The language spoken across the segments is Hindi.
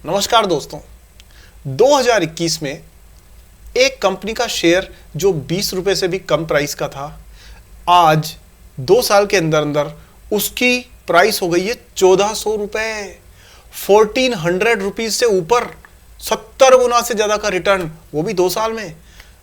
नमस्कार दोस्तों। 2021 में एक कंपनी का शेयर जो 20 रुपए से भी कम प्राइस का था, आज 2 साल के अंदर अंदर उसकी प्राइस हो गई है 1400 रुपए। 1400 रुपीज से ऊपर 70 गुना से ज्यादा का रिटर्न, वो भी 2 साल में।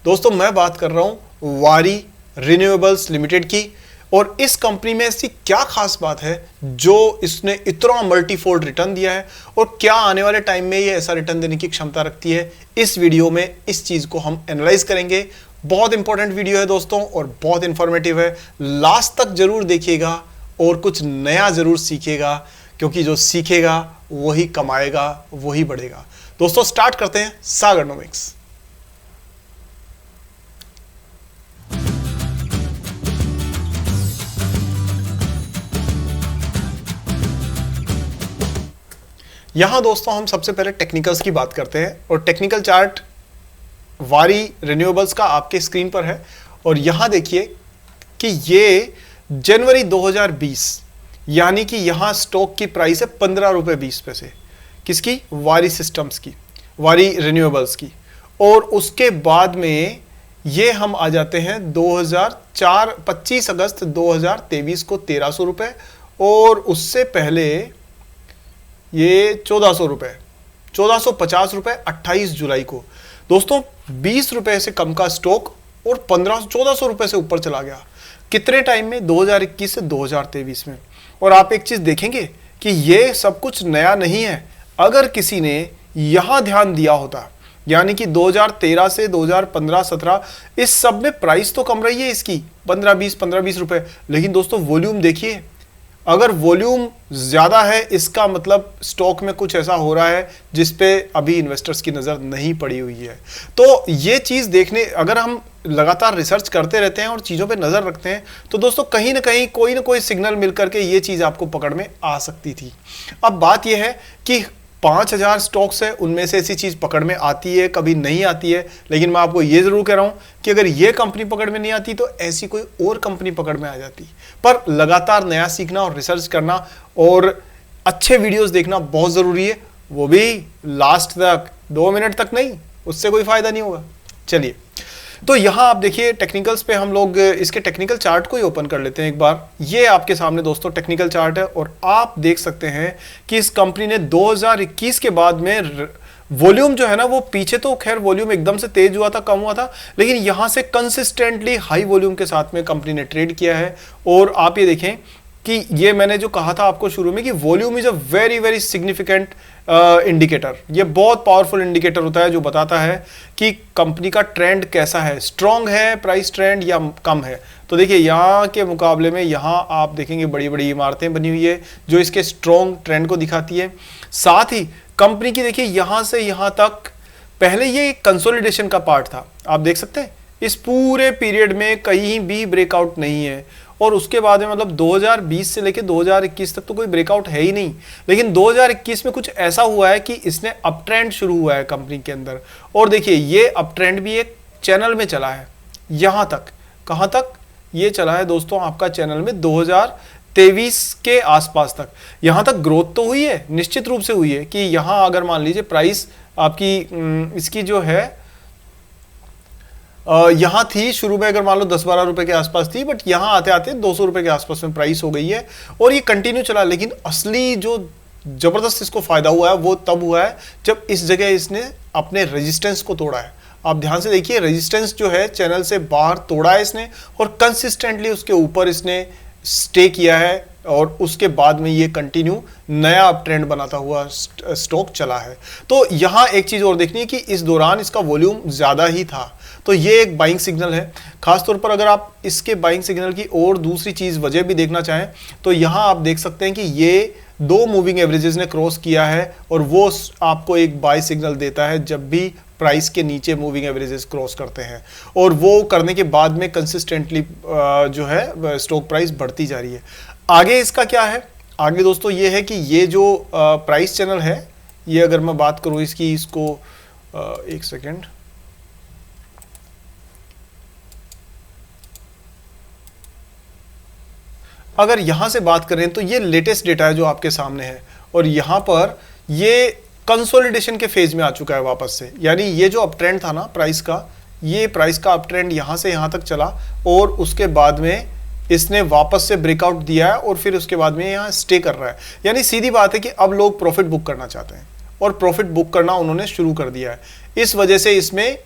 दोस्तों मैं बात कर रहा हूं वारी रिन्यूएबल्स लिमिटेड की। और इस कंपनी में ऐसी क्या खास बात है जो इसने इतना मल्टीफोल्ड रिटर्न दिया है, और क्या आने वाले टाइम में ये ऐसा रिटर्न देने की क्षमता रखती है। इस वीडियो में इस चीज को हम एनालाइज करेंगे। बहुत इंपॉर्टेंट वीडियो है दोस्तों और बहुत इंफॉर्मेटिव है। लास्ट तक जरूर देखिएगा और कुछ नया जरूर सीखिएगा, क्योंकि जो सीखेगा वही कमाएगा, वही बढ़ेगा। दोस्तों स्टार्ट करते हैं सागरनोमिक्स। यहां दोस्तों हम सबसे पहले टेक्निकल्स की बात करते हैं, और टेक्निकल चार्ट वारी रिन्यूएबल्स का आपके स्क्रीन पर है। और यहां देखिए कि ये जनवरी 2020, यानी कि यहां स्टॉक की प्राइस है 15 रुपए 20 पैसे। किसकी? वारी सिस्टम्स की, वारी रिन्यूएबल्स की। और उसके बाद में ये हम आ जाते हैं 25 अगस्त 2023 को 1300 रुपए, और उससे पहले ये 1400 रुपए, 1450 रुपए 28 जुलाई को। दोस्तों 20 रुपए से कम का स्टॉक और 1400 रुपए से ऊपर चला गया। कितने टाइम में? 2021 से 2023 में। और आप एक चीज देखेंगे कि ये सब कुछ नया नहीं है। अगर किसी ने यहां ध्यान दिया होता, यानी कि 2013 से 2015-17 इस सब में प्राइस तो कम रही है इसकी 15-20 रुपए, लेकिन दोस्तों वॉल्यूम देखिए। अगर वॉल्यूम ज्यादा है, इसका मतलब स्टॉक में कुछ ऐसा हो रहा है जिस पे अभी इन्वेस्टर्स की नजर नहीं पड़ी हुई है। तो ये चीज देखने, अगर हम लगातार रिसर्च करते रहते हैं और चीजों पे नजर रखते हैं, तो दोस्तों कहीं ना कहीं कोई ना कोई सिग्नल मिलकर के ये चीज आपको पकड़ में आ सकती थी। अब बात यह है कि 5000 स्टॉक्स है, उनमें से ऐसी चीज पकड़ में आती है, कभी नहीं आती है। लेकिन मैं आपको ये जरूर कह रहा हूं कि अगर ये कंपनी पकड़ में नहीं आती तो ऐसी कोई और कंपनी पकड़ में आ जाती। पर लगातार नया सीखना और रिसर्च करना और अच्छे वीडियोस देखना बहुत जरूरी है, वो भी लास्ट तक, 2 मिनट तक नहीं, उससे कोई फायदा नहीं होगा। चलिए, तो यहां आप देखिए टेक्निकल्स पे हम लोग इसके टेक्निकल चार्ट को ही ओपन कर लेते हैं एक बार। ये आपके सामने दोस्तों टेक्निकल चार्ट है, और आप देख सकते हैं कि इस कंपनी ने 2021 के बाद में वॉल्यूम जो है ना, वो पीछे तो खैर वॉल्यूम एकदम से तेज हुआ था, कम हुआ था, लेकिन यहां से कंसिस्टेंटली हाई वॉल्यूम के साथ में कंपनी ने ट्रेड किया है। और आप ये देखें कि ये मैंने जो कहा था आपको शुरू में कि volume is a very very significant indicator. ये बहुत पावरफुल इंडिकेटर होता है जो बताता है कि कंपनी का ट्रेंड कैसा है, स्ट्रॉन्ग है प्राइस ट्रेंड या कम है। तो देखिए यहाँ के मुकाबले में यहाँ आप देखेंगे बड़ी बड़ी इमारतें बनी हुई है जो इसके स्ट्रॉन्ग ट्रेंड को दिखाती है। साथ ही कंपनी की देखिए यहाँ से यहाँ तक, पहले ये कंसोलिडेशन का पार्ट था, आप देख सकते हैं इस पूरे पीरियड में कहीं भी ब्रेकआउट नहीं है। और उसके बाद में मतलब 2020 से लेकर 2021 तक तो कोई ब्रेकआउट है ही नहीं। लेकिन 2021 में कुछ ऐसा हुआ है कि इसने अप ट्रेंड शुरू हुआ है कंपनी के अंदर। और देखिए ये अप ट्रेंड भी एक चैनल में चला है, यहां तक, कहां तक? ये चला है दोस्तों आपका चैनल में 2023 के आसपास तक। यहां तक ग्रोथ तो हुई है, निश्चित रूप से हुई है कि यहां अगर मान लीजिए प्राइस आपकी इसकी जो है यहां थी शुरू में, अगर मान लो 10-12 रुपए के आसपास थी, बट यहां आते आते 200 रुपए के आसपास में प्राइस हो गई है और ये कंटिन्यू चला। लेकिन असली जो जबरदस्त इसको फायदा हुआ है वो तब हुआ है जब इस जगह इसने अपने रेजिस्टेंस को तोड़ा है। आप ध्यान से देखिए, रेजिस्टेंस जो है चैनल से बाहर तोड़ा है इसने, और कंसिस्टेंटली उसके ऊपर इसने स्टे किया है, और उसके बाद में ये कंटिन्यू नया अप ट्रेंड बनाता हुआ स्टॉक चला है। तो यहां एक चीज और देखनी है कि इस दौरान इसका वॉल्यूम ज्यादा ही था, तो ये एक बाइंग सिग्नल है। खासतौर पर अगर आप इसके बाइंग सिग्नल की और दूसरी चीज वजह भी देखना चाहें तो यहां आप देख सकते हैं कि ये 2 मूविंग एवरेजेस ने क्रॉस किया है, और वो आपको एक बाय सिग्नल देता है जब भी प्राइस के नीचे मूविंग एवरेजेस क्रॉस करते हैं। और वो करने के बाद में कंसिस्टेंटली जो है स्टॉक प्राइस बढ़ती जा रही है। आगे इसका क्या है? आगे दोस्तों ये है कि ये जो प्राइस चैनल है, ये अगर मैं बात करूं इसकी, इसको एक सेकेंड, अगर यहां से बात करें तो ये लेटेस्ट डेटा है जो आपके सामने है, और यहां पर ये कंसोलिडेशन के फेज में आ चुका है वापस से। यानी ये जो अप ट्रेंड था ना प्राइस का, ये प्राइस का अप ट्रेंड यहां से यहां तक चला और उसके बाद में इसने वापस से ब्रेकआउट दिया है और फिर उसके बाद में यहां स्टे कर रहा है। यानी सीधी बात है कि अब लोग प्रॉफिट बुक करना चाहते हैं और प्रॉफिट बुक करना उन्होंने शुरू कर दिया है। इस वजह से इसमें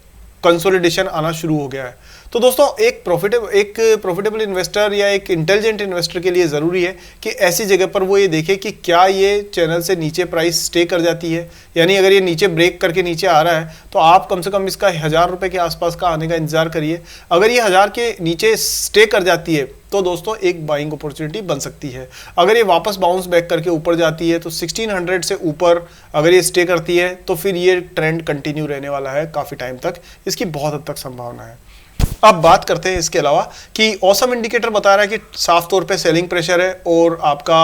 कंसोलिडेशन आना शुरू हो गया है। तो दोस्तों एक प्रॉफिटेबल इन्वेस्टर या एक इंटेलिजेंट इन्वेस्टर के लिए ज़रूरी है कि ऐसी जगह पर वो ये देखे कि क्या ये चैनल से नीचे प्राइस स्टे कर जाती है। यानी अगर ये नीचे ब्रेक करके नीचे आ रहा है तो आप कम से कम इसका 1000 रुपये के आसपास का आने का इंतजार करिए। अगर ये 1000 के नीचे स्टे कर जाती है तो दोस्तों एक बाइंग अपॉर्चुनिटी बन सकती है। अगर ये वापस बाउंस बैक करके ऊपर जाती है तो 1600 से ऊपर अगर ये स्टे करती है तो फिर ये ट्रेंड कंटिन्यू रहने वाला है काफ़ी टाइम तक, इसकी बहुत हद तक संभावना है। अब बात करते हैं इसके अलावा कि ऑसम इंडिकेटर बता रहा है कि साफ तौर पे सेलिंग प्रेशर है और आपका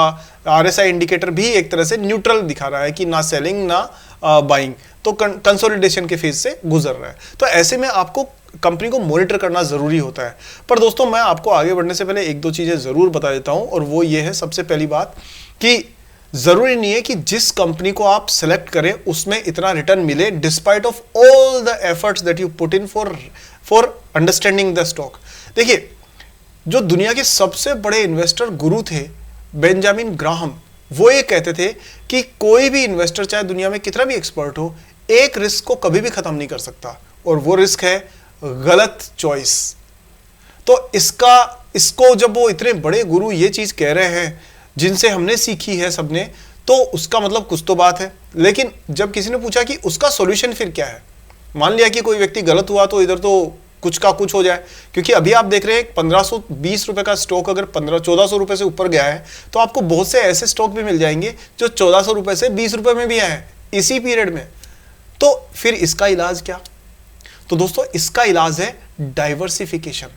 आरएसआई इंडिकेटर भी एक तरह से न्यूट्रल दिखा रहा है कि ना सेलिंग ना बाइंग, तो कंसोलिडेशन के फेज से गुजर रहा है। तो ऐसे में आपको कंपनी को मॉनिटर करना जरूरी होता है। पर दोस्तों मैं आपको आगे बढ़ने से पहले एक दो चीजें जरूर बता देता हूं और वो ये है, सबसे पहली बात कि जरूरी नहीं है कि जिस कंपनी को आप सेलेक्ट करें उसमें इतना रिटर्न मिले despite of all the efforts that you put in for understanding the stock. देखिए जो दुनिया के सबसे बड़े इन्वेस्टर गुरु थे बेंजामिन ग्राहम, वो ये कहते थे कि कोई भी इन्वेस्टर चाहे दुनिया में कितना भी एक्सपर्ट हो, एक रिस्क को कभी भी खत्म नहीं कर सकता और वो रिस्क है गलत चॉइस। तो इसको जब वो इतने बड़े गुरु ये चीज कह रहे हैं जिनसे हमने सीखी है सबने, तो उसका मतलब कुछ तो बात है। लेकिन जब किसी ने पूछा कि उसका सॉल्यूशन फिर क्या है, मान लिया कि कोई व्यक्ति गलत हुआ तो इधर तो कुछ का कुछ हो जाए, क्योंकि अभी आप देख रहे हैं 1520 रुपए का स्टॉक अगर 1400 रुपए से ऊपर गया है तो आपको बहुत से ऐसे स्टॉक भी मिल जाएंगे जो 1400 रुपए से 20 रुपए में भी आए हैं इसी पीरियड में। तो फिर इसका इलाज क्या? तो दोस्तों इसका इलाज है डाइवर्सिफिकेशन।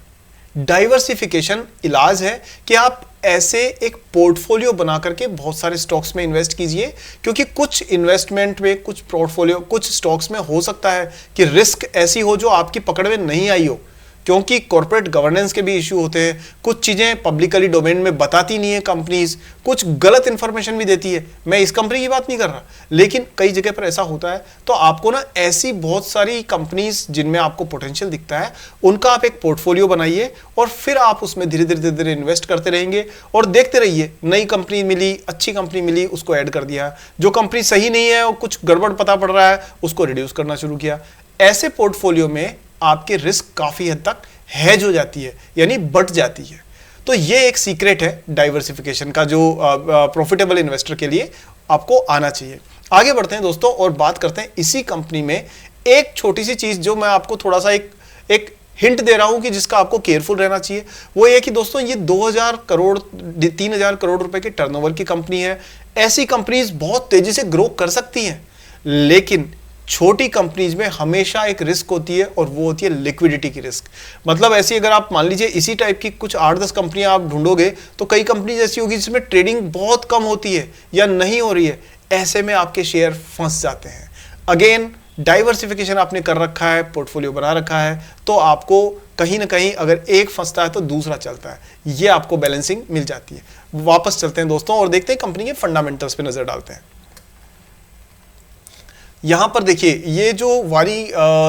डाइवर्सिफिकेशन इलाज है कि आप ऐसे एक पोर्टफोलियो बना करके बहुत सारे स्टॉक्स में इन्वेस्ट कीजिए, क्योंकि कुछ इन्वेस्टमेंट में कुछ पोर्टफोलियो कुछ स्टॉक्स में हो सकता है कि रिस्क ऐसी हो जो आपकी पकड़ में नहीं आई हो, क्योंकि कॉर्पोरेट गवर्नेंस के भी इश्यू होते हैं। कुछ चीज़ें पब्लिकली डोमेन में बताती नहीं है कंपनीज, कुछ गलत इंफॉर्मेशन भी देती है। मैं इस कंपनी की बात नहीं कर रहा, लेकिन कई जगह पर ऐसा होता है। तो आपको ना ऐसी बहुत सारी कंपनीज जिनमें आपको पोटेंशियल दिखता है उनका आप एक पोर्टफोलियो बनाइए और फिर आप उसमें धीरे धीरे धीरे धीरे इन्वेस्ट करते रहेंगे और देखते रहिए। नई कंपनी मिली, अच्छी कंपनी मिली, उसको ऐड कर दिया। जो कंपनी सही नहीं है और कुछ गड़बड़ पता पड़ रहा है उसको रिड्यूस करना शुरू किया। ऐसे पोर्टफोलियो में आपके रिस्क काफी हद तक हेज हो जाती है, यानी बढ़ जाती है। तो ये एक सीक्रेट है डाइवर्सिफिकेशन का जो प्रॉफिटेबल इन्वेस्टर के लिए आपको आना चाहिए। आगे बढ़ते हैं दोस्तों और बात करते हैं इसी कंपनी में एक छोटी सी चीज जो मैं आपको थोड़ा सा एक हिंट दे रहा हूं कि जिसका आपको केयरफुल रहना चाहिए। वो ये कि दोस्तों ये 2000 करोड़ 3000 करोड़ रुपए के टर्नओवर की कंपनी है। ऐसी कंपनीज बहुत तेजी से ग्रो कर सकती हैं, लेकिन छोटी कंपनीज में हमेशा एक रिस्क होती है और वो होती है लिक्विडिटी की रिस्क। मतलब ऐसी अगर आप मान लीजिए इसी टाइप की कुछ 8-10 कंपनियां आप ढूंढोगे तो कई कंपनीज ऐसी होगी जिसमें ट्रेडिंग बहुत कम होती है या नहीं हो रही है। ऐसे में आपके शेयर फंस जाते हैं। अगेन डाइवर्सिफिकेशन आपने कर रखा है, पोर्टफोलियो बना रखा है, तो आपको कहीं ना कहीं अगर एक फंसता है तो दूसरा चलता है, ये आपको बैलेंसिंग मिल जाती है। वापस चलते हैं दोस्तों और देखते हैं कंपनी के फंडामेंटल्स पे नजर डालते हैं। यहां पर देखिए ये जो वारी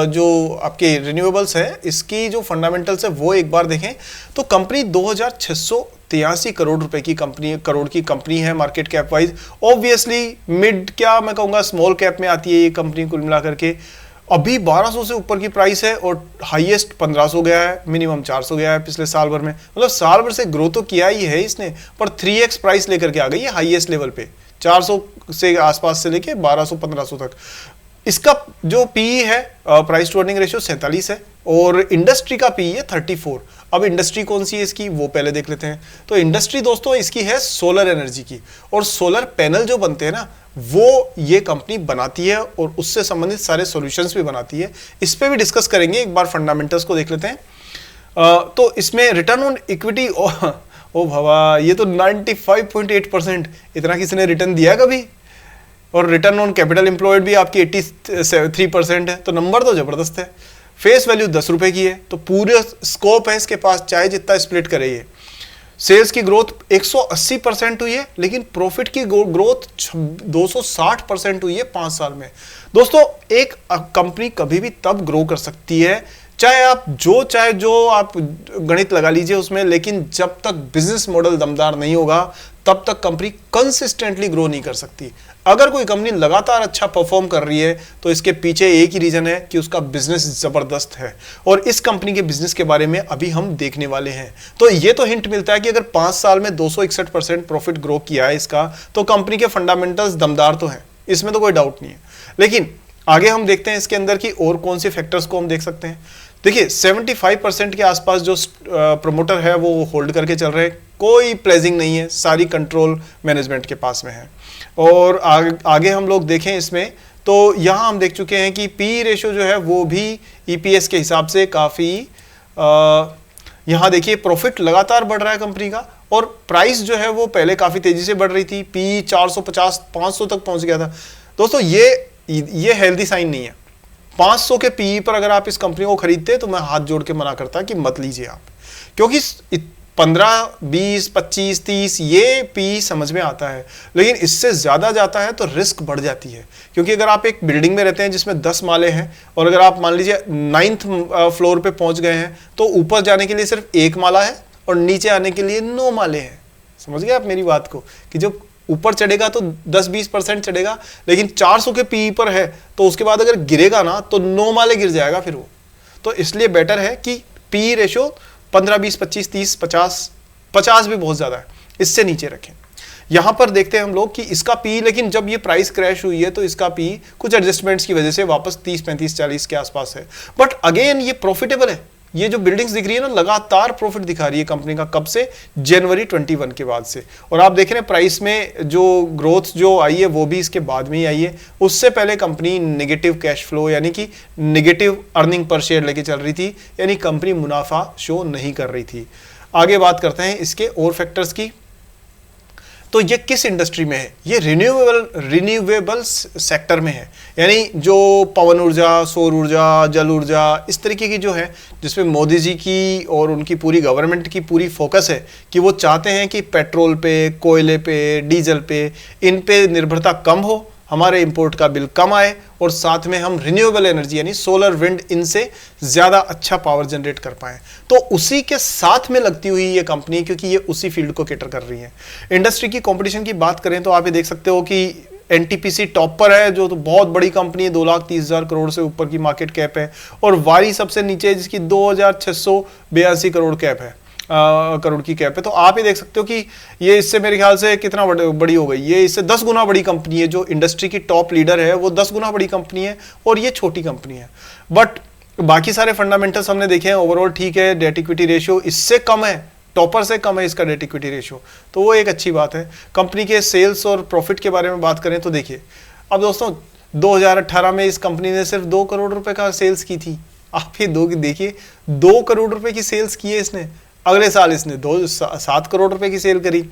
जो आपके रिन्यूएबल्स है इसकी जो फंडामेंटल्स है वो एक बार देखें तो कंपनी 2683 करोड़ रुपए की कंपनी है market cap wise. Obviously mid क्या मैं कहूंगा स्मॉल कैप में आती है ये कंपनी कुल मिलाकर के। अभी 1200 से ऊपर की प्राइस है और हाईएस्ट 1500 गया है, मिनिमम 400 गया है पिछले साल भर में। मतलब साल भर से ग्रो तो किया ही है इसने, पर 3x प्राइस लेकर के आ गई है हाईएस्ट लेवल पे, 400 से आसपास से लेके 1200-1500 तक। इसका जो पीई है प्राइस टू अर्निंग रेशियो 47 है और इंडस्ट्री का पीई है 34। अब इंडस्ट्री कौन सी है इसकी वो पहले देख लेते हैं। तो इंडस्ट्री दोस्तों इसकी है सोलर एनर्जी की, और सोलर पैनल जो बनते हैं ना वो ये कंपनी बनाती है और उससे संबंधित सारे सॉल्यूशंस भी बनाती है। इस पे भी डिस्कस करेंगे, एक बार फंडामेंटल्स को देख लेते हैं। तो इसमें रिटर्न ऑन इक्विटी ओ भवा, ये तो 95.8%, इतना किसी ने रिटर्न दिया कभी? और रिटर्न ऑन कैपिटल एम्प्लॉयड भी आपकी 83% है, तो नंबर तो जबरदस्त है। फेस वैल्यू 10 रुपए की है, तो पूरे स्कोप है इसके पास, चाहे जितना स्प्लिट करे ये। सेल्स की ग्रोथ 180% हुई है, लेकिन प्रॉफिट की ग्रोथ 260% हुई है 5 साल में। दोस्तों, एक कंपनी कभी भी तब ग्रो कर सकती है चाहे जो आप गणित लगा लीजिए उसमें, लेकिन जब तक बिजनेस मॉडल दमदार नहीं होगा तब तक कंपनी कंसिस्टेंटली ग्रो नहीं कर सकती। अगर कोई कंपनी लगातार अच्छा परफॉर्म कर रही है तो इसके पीछे एक ही रीजन है कि उसका बिजनेस जबरदस्त है, और इस कंपनी के बिजनेस के बारे में अभी हम देखने वाले हैं। तो ये तो हिंट मिलता है कि अगर 5 साल में 261% प्रॉफिट ग्रो किया है इसका, तो कंपनी के फंडामेंटल्स दमदार तो हैं, इसमें तो कोई डाउट नहीं है। लेकिन आगे हम देखते हैं इसके अंदर की और कौन से फैक्टर्स को हम देख सकते हैं। देखिए, 75% के आसपास जो प्रमोटर है वो होल्ड करके चल रहे हैं, कोई प्लेजिंग नहीं है, सारी कंट्रोल मैनेजमेंट के पास में है। और आगे हम लोग देखें इसमें, तो यहाँ हम देख चुके हैं कि पी रेशो जो है वो भी ईपीएस के हिसाब से काफ़ी, यहाँ देखिए प्रॉफिट लगातार बढ़ रहा है कंपनी का, और प्राइस जो है वो पहले काफ़ी तेज़ी से बढ़ रही थी, पी 450-500 तक पहुँच गया था। दोस्तों, ये हेल्दी साइन नहीं है। 500 के पीई पर अगर आप इस कंपनी को खरीदते तो मैं हाथ जोड़ के मना करता कि मत लीजिए आप, क्योंकि 15, 20, 25, 30 ये पी समझ में आता है, लेकिन इससे ज़्यादा जाता है तो रिस्क बढ़ जाती है। क्योंकि अगर आप एक बिल्डिंग में रहते हैं जिसमें 10 माले हैं, और अगर आप मान लीजिए 9th फ्लोर पे पहुंच गए हैं, तो ऊपर जाने के लिए सिर्फ 1 माला है और नीचे आने के लिए 9 माले हैं। समझ गए आप मेरी बात को, कि जब ऊपर चढ़ेगा तो 10-20% चढ़ेगा, लेकिन 400 के पीई पर है तो उसके बाद अगर गिरेगा ना तो 9 माले गिर जाएगा फिर वो। तो इसलिए बेटर है कि पी रेशो 15, 20, 25, 30, 50 भी बहुत ज़्यादा है, इससे नीचे रखें। यहाँ पर देखते हैं हम लोग कि इसका पी, लेकिन जब ये प्राइस क्रैश हुई है तो इसका पी कुछ एडजस्टमेंट्स की वजह से वापस 30, 35, 40 के आसपास है। बट अगेन ये प्रॉफिटेबल है। ये जो बिल्डिंग्स दिख रही है ना, लगातार प्रॉफिट दिखा रही है कंपनी का। कब से? जनवरी 21 के बाद से। और आप देख रहे हैं प्राइस में जो ग्रोथ जो आई है वो भी इसके बाद में ही आई है। उससे पहले कंपनी नेगेटिव कैश फ्लो यानी कि नेगेटिव अर्निंग पर शेयर लेके चल रही थी, यानी कंपनी मुनाफा शो नहीं कर रही थी। आगे बात करते हैं इसके और फैक्टर्स की। तो ये किस इंडस्ट्री में है? ये रिन्यूएबल सेक्टर में है, यानी जो पवन ऊर्जा, सौर ऊर्जा, जल ऊर्जा, इस तरीके की जो है, जिसमें मोदी जी की और उनकी पूरी गवर्नमेंट की पूरी फोकस है कि वो चाहते हैं कि पेट्रोल पे, कोयले पे, डीजल पे, इन पे निर्भरता कम हो, हमारे इंपोर्ट का बिल कम आए, और साथ में हम रिन्यूएबल एनर्जी यानी सोलर, विंड, इनसे ज़्यादा अच्छा पावर जनरेट कर पाएँ। तो उसी के साथ में लगती हुई ये कंपनी, क्योंकि ये उसी फील्ड को कैटर कर रही है। इंडस्ट्री की कंपटीशन की बात करें तो आप ये देख सकते हो कि एनटीपीसी टॉप पर है, जो तो बहुत बड़ी कंपनी है, 2,30,000 करोड़ से ऊपर की मार्केट कैप है, और वारी सबसे नीचे है जिसकी 2,682 करोड़ कैप है, करोड़ की कैप है। तो आप ये देख सकते हो कि ये इससे मेरे ख्याल से कितना बड़ी हो गई, ये इससे 10 गुना बड़ी कंपनी है। जो इंडस्ट्री की टॉप लीडर है वो 10 गुना बड़ी कंपनी है, और ये छोटी कंपनी है। बट बाकी सारे फंडामेंटल्स हमने देखे हैं, ओवरऑल ठीक है। डेट इक्विटी रेशियो इससे कम है, टॉपर से कम है इसका डेट इक्विटी रेशियो, तो वो एक अच्छी बात है। कंपनी के सेल्स और प्रॉफिट के बारे में बात करें तो देखिए, अब दोस्तों 2018 में इस कंपनी ने सिर्फ 2 करोड़ रुपए का सेल्स की थी। आप ये देखिए 2 करोड़ रुपए की सेल्स की है इसने। अगले साल इसने 7 करोड़ रुपए की सेल करी।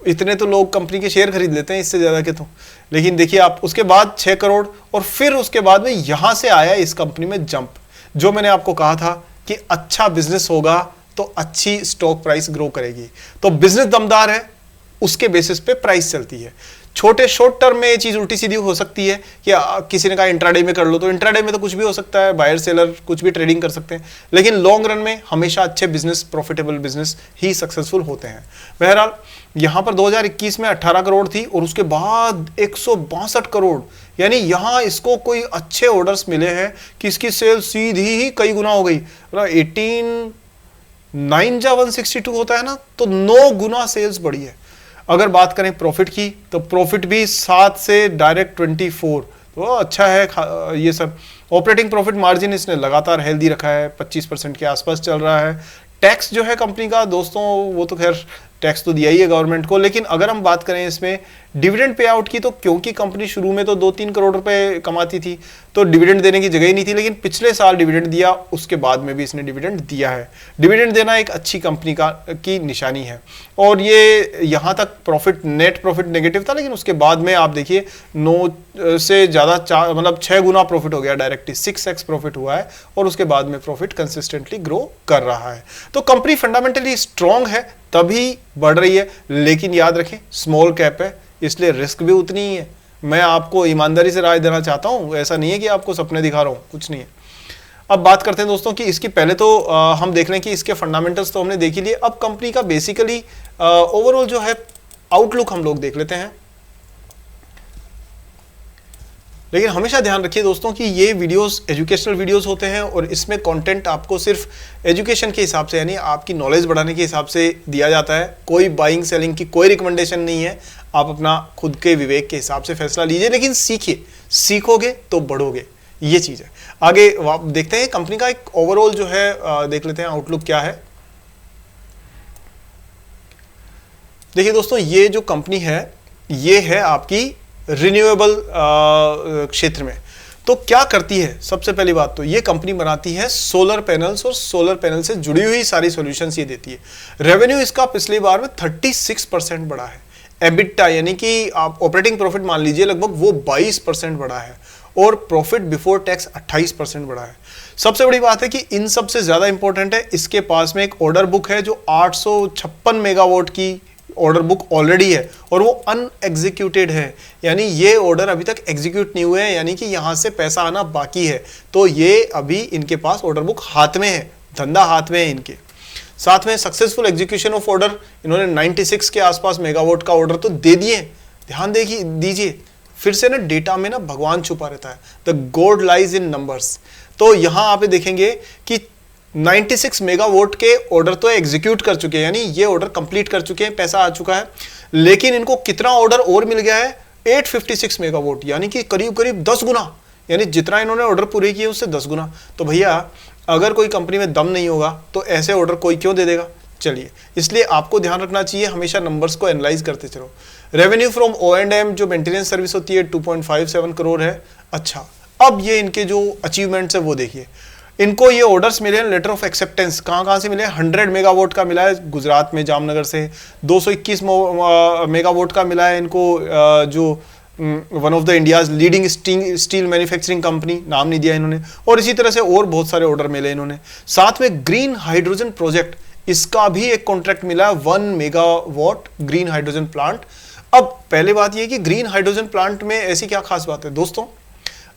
इतने तो लोग कंपनी के शेयर खरीद लेते हैं, इससे ज़्यादा के तो। लेकिन देखिए आप, उसके बाद 6 करोड़, और फिर उसके बाद में यहाँ से आया इस कंपनी में जंप। जो मैंने आपको कहा था कि अच्छा बिजनेस होगा तो अच्छी स्टॉक प्राइस ग्रो करेगी। तो बिजनेस दमदार है, उसके बेसिस पे प्राइस चलती है। छोटे शॉर्ट टर्म में ये चीज़ उल्टी सीधी हो सकती है कि किसी ने कहा इंट्राडे में कर लो, तो इंट्राडे में तो कुछ भी हो सकता है, बायर सेलर कुछ भी ट्रेडिंग कर सकते हैं, लेकिन लॉन्ग रन में हमेशा अच्छे बिजनेस, प्रॉफिटेबल बिजनेस ही सक्सेसफुल होते हैं। बहरहाल यहाँ पर 2021 में 18 करोड़ थी, और उसके बाद 162 करोड़, यानी यहाँ इसको कोई अच्छे ऑर्डर्स मिले हैं कि इसकी सेल सीधी ही कई गुना हो गई। 18 9 जा 162 होता है ना, तो 9 गुना सेल्स बढ़ी है। अगर बात करें प्रॉफिट की, तो प्रॉफिट भी 7 से डायरेक्ट 24, तो अच्छा है ये सब। ऑपरेटिंग प्रॉफिट मार्जिन इसने लगातार हेल्दी रखा है, 25% के आसपास चल रहा है। टैक्स जो है कंपनी का दोस्तों, वो तो खैर टैक्स तो दिया ही है गवर्नमेंट को, लेकिन अगर हम बात करें इसमें डिविडेंड पे आउट की तो क्योंकि कंपनी शुरू में तो 2-3 करोड़ रुपए कमाती थी तो डिविडेंड देने की जगह ही नहीं थी, लेकिन पिछले साल डिविडेंड दिया, उसके बाद में भी इसने डिविडेंड दिया है। डिविडेंड देना एक अच्छी कंपनी की निशानी है। और ये यहाँ तक प्रॉफिट, नेट प्रॉफिट नेगेटिव था, लेकिन उसके बाद में आप देखिए 9 से ज़्यादा, मतलब 6 गुना प्रॉफिट हो गया डायरेक्टली, 6x प्रॉफिट हुआ है और उसके बाद में प्रॉफिट कंसिस्टेंटली ग्रो कर रहा है। तो कंपनी फंडामेंटली स्ट्रांग है तभी बढ़ रही है, लेकिन याद रखें स्मॉल कैप है इसलिए रिस्क भी उतनी ही है। मैं आपको ईमानदारी से राय देना चाहता हूं, ऐसा नहीं है कि आपको सपने दिखा रहा हूं, कुछ नहीं है। अब बात करते हैं दोस्तों कि इसकी पहले तो हम देख लें कि इसके फंडामेंटल्स तो हमने देख ही लिए। अब कंपनी का बेसिकली ओवरऑल जो है आउटलुक हम लोग देख लेते हैं। लेकिन हमेशा ध्यान रखिए दोस्तों कि ये वीडियोस एजुकेशनल वीडियोस होते हैं और इसमें कंटेंट आपको सिर्फ एजुकेशन के हिसाब से, यानी आपकी नॉलेज बढ़ाने के हिसाब से दिया जाता है। कोई बाइंग सेलिंग की कोई रिकमेंडेशन नहीं है। आप अपना खुद के विवेक के हिसाब से फैसला लीजिए, लेकिन सीखिए, सीखोगे तो बढ़ोगे, ये चीज़ है। आगे देखते हैं कंपनी का एक ओवरऑल जो है देख लेते हैं आउटलुक क्या है। देखिए दोस्तों, ये जो कंपनी है ये है आपकी रिन्यूएबल क्षेत्र में। तो क्या करती है? सबसे पहली बात तो ये कंपनी बनाती है सोलर पैनल्स और सोलर पैनल से जुड़ी हुई सारी सॉल्यूशंस ये देती है। रेवेन्यू इसका पिछली बार में 36% बढ़ा है। एबिटा यानी कि आप ऑपरेटिंग प्रॉफिट मान लीजिए लगभग वो 22% बढ़ा है और प्रॉफिट बिफोर टैक्स 28% बढ़ा है। सबसे बड़ी बात है कि इन सब से ज्यादा इंपॉर्टेंट है इसके पास में एक ऑर्डर बुक है जो 856 मेगावाट की ऑर्डर बुक ऑलरेडी है और वो अनएग्जीक्यूटेड है, यानी ये ऑर्डर अभी तक एग्जीक्यूट नहीं हुए हैं, यानी कि यहां से पैसा आना बाकी है। तो ये अभी इनके पास ऑर्डर बुक हाथ में है, धंधा हाथ में है इनके। साथ में सक्सेसफुल एग्जीक्यूशन ऑफ ऑर्डर, इन्होंने 96 के आसपास मेगावाट का ऑर्डर तो दे दिए। ध्यान दीजिए, फिर से ना डेटा में ना भगवान छुपा रहता है, the God lies in numbers. तो यहां आप देखेंगे कि 96 मेगावाट के ऑर्डर तो एग्जीक्यूट कर चुके हैं, यानी ये ऑर्डर कंप्लीट कर चुके हैं, पैसा आ चुका है। लेकिन इनको कितना ऑर्डर और मिल गया है? 856 मेगावाट, यानी कि करीब करीब 10 गुना, यानी जितना इन्होंने ऑर्डर पूरे किए उससे 10 गुना। तो भैया अगर कोई कंपनी में दम नहीं होगा तो ऐसे ऑर्डर कोई क्यों दे देगा? चलिए, इसलिए आपको ध्यान रखना चाहिए, हमेशा नंबर्स को एनालाइज करते चलो। रेवेन्यू फ्रॉम O&M जो मेंटेनेंस सर्विस होती है 2.57 करोड़ है। अच्छा, अब ये इनके जो अचीवमेंट्स है वो देखिए। इनको ये ऑर्डर्स मिले हैं, लेटर ऑफ एक्सेप्टेंस कहाँ से मिले हैं? 100 मेगावाट का मिला है गुजरात में जामनगर से, 221 मेगावाट का मिला है इनको जो one of the India's leading steel manufacturing company, नाम नहीं दिया इन्होंने, और इसी तरह से और बहुत सारे ऑर्डर मिले इन्होंने। साथ में ग्रीन हाइड्रोजन प्रोजेक्ट, इसका भी एक कॉन्ट्रैक्ट मिला है 1 मेगावाट ग्रीन हाइड्रोजन प्लांट। अब पहले बात यह कि ग्रीन हाइड्रोजन प्लांट में ऐसी क्या खास बात है दोस्तों?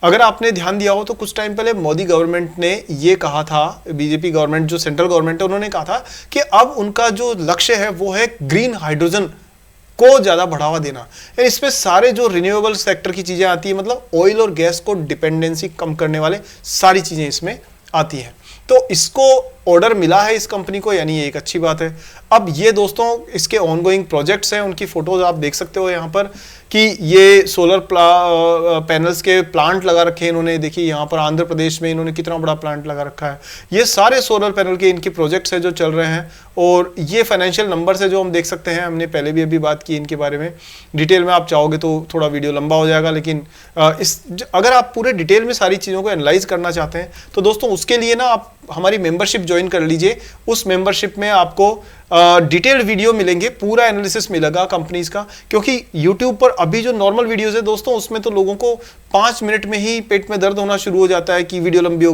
अगर आपने ध्यान दिया हो तो कुछ टाइम पहले मोदी गवर्नमेंट ने ये कहा था, बीजेपी गवर्नमेंट जो सेंट्रल गवर्नमेंट है उन्होंने कहा था कि अब उनका जो लक्ष्य है वो है ग्रीन हाइड्रोजन को ज्यादा बढ़ावा देना। इसमें सारे जो रिन्यूएबल सेक्टर की चीजें आती है, मतलब ऑयल और गैस को डिपेंडेंसी कम करने वाले सारी चीजें इसमें आती हैं। तो इसको ऑर्डर मिला है इस कंपनी को, यानी ये एक अच्छी बात है। अब ये दोस्तों इसके ऑनगोइंग प्रोजेक्ट्स हैं, उनकी फोटोज आप देख सकते हो यहाँ पर कि ये सोलर पैनल्स के प्लांट लगा रखे हैं इन्होंने। देखिए यहाँ पर आंध्र प्रदेश में इन्होंने कितना बड़ा प्लांट लगा रखा है। ये सारे सोलर पैनल के इनके प्रोजेक्ट्स हैं जो चल रहे हैं और ये फाइनेंशियल नंबर्स है जो हम देख सकते हैं। हमने पहले भी अभी बात की इनके बारे में, डिटेल में आप चाहोगे तो थोड़ा वीडियो लंबा हो जाएगा, लेकिन अगर आप पूरे डिटेल में सारी चीज़ों को एनालाइज करना चाहते हैं तो दोस्तों उसके लिए ना आप हमारी मेंबरशिप ज्वाइन कर लीजिए। उस मेंबरशिप में आपको डिटेल्ड वीडियो मिलेंगे, पूरा एनालिसिस मिलेगा कंपनीज का, क्योंकि YouTube पर अभी जो नॉर्मल वीडियोस है दोस्तों उसमें तो लोगों को 5 मिनट में ही पेट में दर्द होना शुरू हो जाता है कि वीडियो लंबी हो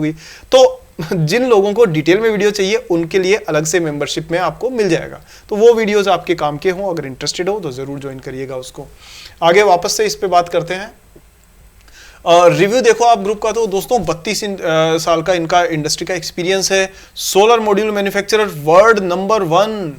गई। तो जिन लोगों को डिटेल में वीडियो चाहिए उनके लिए अलग से मेंबरशिप में आपको मिल जाएगा। तो वो वीडियोस आपके काम के हों, अगर इंटरेस्टेड हो तो जरूर ज्वाइन करिएगा उसको। आगे वापस से इस पे बात करते हैं। रिव्यू देखो आप ग्रुप का, तो दोस्तों 32 साल का इनका इंडस्ट्री का एक्सपीरियंस है। Solar module manufacturer world number 1।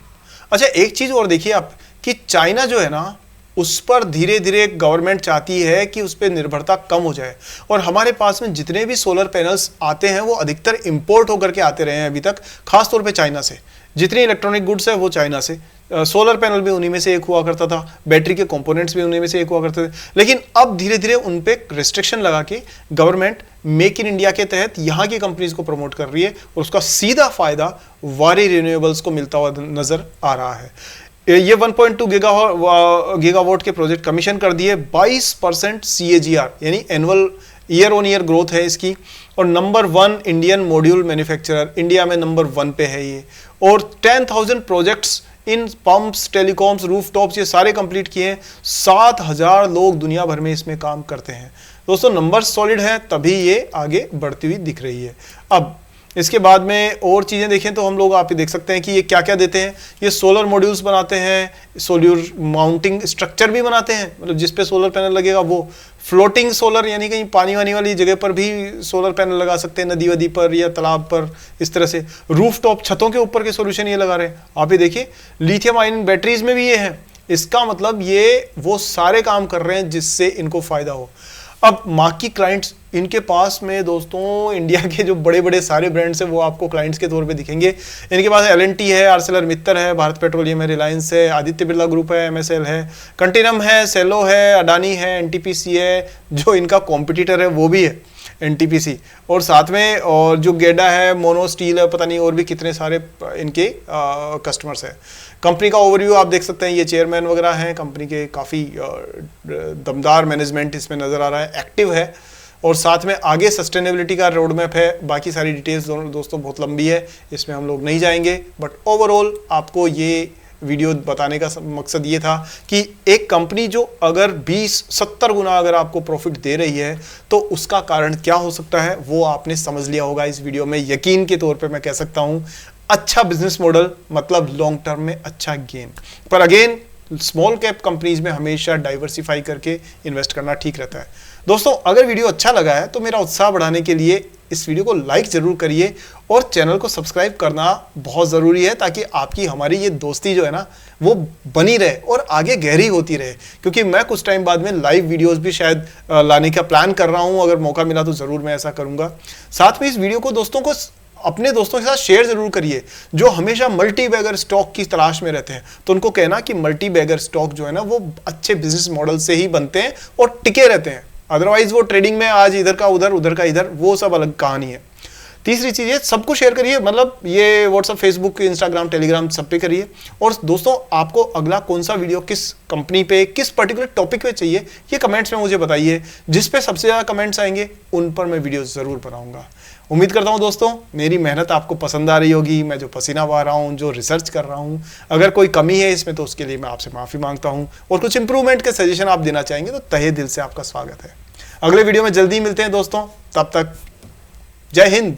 अच्छा, एक चीज और देखिए आप कि चाइना जो है ना उस पर धीरे धीरे गवर्नमेंट चाहती है कि उस पर निर्भरता कम हो जाए, और हमारे पास में जितने भी सोलर पैनल्स आते हैं वो अधिकतर इंपोर्ट होकर के आते रहे हैं अभी तक, खासतौर पे चाइना से। जितनी इलेक्ट्रॉनिक गुड्स है वो चाइना से, सोलर पैनल भी उन्हीं में से एक हुआ करता था, बैटरी के कंपोनेंट्स भी उन्हीं में से एक हुआ करते थे। लेकिन अब धीरे धीरे उन पे रिस्ट्रिक्शन लगा के गवर्नमेंट मेक इन इंडिया के तहत यहाँ की कंपनीज को प्रमोट कर रही है और उसका सीधा फायदा वारी रिन्यूएबल्स को मिलता हुआ नजर आ रहा है। ये 1.2 गीगावाट के प्रोजेक्ट कमीशन कर दिए, 22% CAGR यानी annual year on year growth है इसकी, और number 1 Indian module manufacturer, India में नंबर 1 पे है ये, और 10,000 projects in pumps, telecoms, rooftops ये सारे कंप्लीट किए हैं। 7,000 लोग दुनिया भर में इसमें काम करते हैं। दोस्तों नंबर्स सॉलिड हैं, तभी ये आगे बढ़ती हुई दिख रही है। अब इसके बाद में और चीज़ें देखें तो हम लोग आप देख सकते हैं कि ये क्या क्या देते हैं। ये सोलर मॉड्यूल्स बनाते हैं, सोलर माउंटिंग स्ट्रक्चर भी बनाते हैं, मतलब जिस पे सोलर पैनल लगेगा वो फ्लोटिंग सोलर, यानी कहीं पानी वानी वाली जगह पर भी सोलर पैनल लगा सकते हैं, नदी वदी पर या तालाब पर, इस तरह से। रूफटॉप छतों के ऊपर के सोल्यूशन ये लगा रहे हैं। आप ये देखिए लिथियम आयन बैटरीज में भी ये है। इसका मतलब ये वो सारे काम कर रहे हैं जिससे इनको फायदा हो। अब मार्की क्लाइंट्स इनके पास में दोस्तों इंडिया के जो बड़े बड़े सारे ब्रांड्स हैं वो आपको क्लाइंट्स के तौर पे दिखेंगे। इनके पास L&T है, आर्सेलर मित्तल है, भारत पेट्रोलियम है, रिलायंस है, आदित्य बिरला ग्रुप है, MSL है, कंटिनम है, सेलो है, अडानी है, NTPC है, जो इनका कॉम्पिटिटर है वो भी है NTPC, और साथ में और जो गेडा है, मोनो स्टील है, पता नहीं और भी कितने सारे इनके कस्टमर्स हैं। कंपनी का ओवरव्यू आप देख सकते हैं, ये चेयरमैन वगैरह हैं कंपनी के, काफ़ी दमदार मैनेजमेंट इसमें नज़र आ रहा है, एक्टिव है, और साथ में आगे सस्टेनेबिलिटी का रोड मैप है। बाकी सारी डिटेल्स दोस्तों बहुत लंबी है, इसमें हम लोग नहीं जाएंगे, बट ओवरऑल आपको ये वीडियो बताने का मकसद ये था कि एक कंपनी जो अगर 20-70 गुना अगर आपको प्रॉफिट दे रही है तो उसका कारण क्या हो सकता है वो आपने समझ लिया होगा इस वीडियो में। यकीन के तौर पे मैं कह सकता हूं अच्छा बिजनेस मॉडल मतलब लॉन्ग टर्म में अच्छा गेन। पर अगेन स्मॉल कैप कंपनीज में हमेशा डाइवर्सिफाई करके इन्वेस्ट करना ठीक रहता है। दोस्तों अगर वीडियो अच्छा लगा है तो मेरा उत्साह बढ़ाने के लिए इस वीडियो को लाइक जरूर करिए और चैनल को सब्सक्राइब करना बहुत ज़रूरी है, ताकि आपकी हमारी ये दोस्ती जो है ना वो बनी रहे और आगे गहरी होती रहे। क्योंकि मैं कुछ टाइम बाद में लाइव वीडियोस भी शायद लाने का प्लान कर रहा हूँ, अगर मौका मिला तो ज़रूर मैं ऐसा करूँगा। साथ में इस वीडियो को दोस्तों को अपने दोस्तों के साथ शेयर जरूर करिए जो हमेशा मल्टी बैगर स्टॉक की तलाश में रहते हैं। तो उनको कहना कि मल्टी बैगर स्टॉक जो है ना वो अच्छे बिजनेस मॉडल से ही बनते हैं और टिके रहते हैं, अदरवाइज वो ट्रेडिंग में आज इधर का उधर उधर का इधर, वो सब अलग कहानी है। तीसरी चीज़ है सबको शेयर करिए, मतलब ये व्हाट्सअप, फेसबुक, इंस्टाग्राम, टेलीग्राम सब पे करिए। और दोस्तों आपको अगला कौन सा वीडियो किस कंपनी पे किस पर्टिकुलर टॉपिक पे चाहिए ये कमेंट्स में मुझे बताइए। जिस पे सबसे ज़्यादा कमेंट्स आएंगे उन पर मैं वीडियो ज़रूर बनाऊंगा। उम्मीद करता हूं दोस्तों मेरी मेहनत आपको पसंद आ रही होगी, मैं जो पसीना बहा रहा हूं, जो रिसर्च कर रहा हूं, अगर कोई कमी है इसमें तो उसके लिए मैं आपसे माफ़ी मांगता हूं, और कुछ इंप्रूवमेंट के सजेशन आप देना चाहेंगे तो तहे दिल से आपका स्वागत है। अगले वीडियो में जल्दी मिलते हैं दोस्तों, तब तक जय हिंद।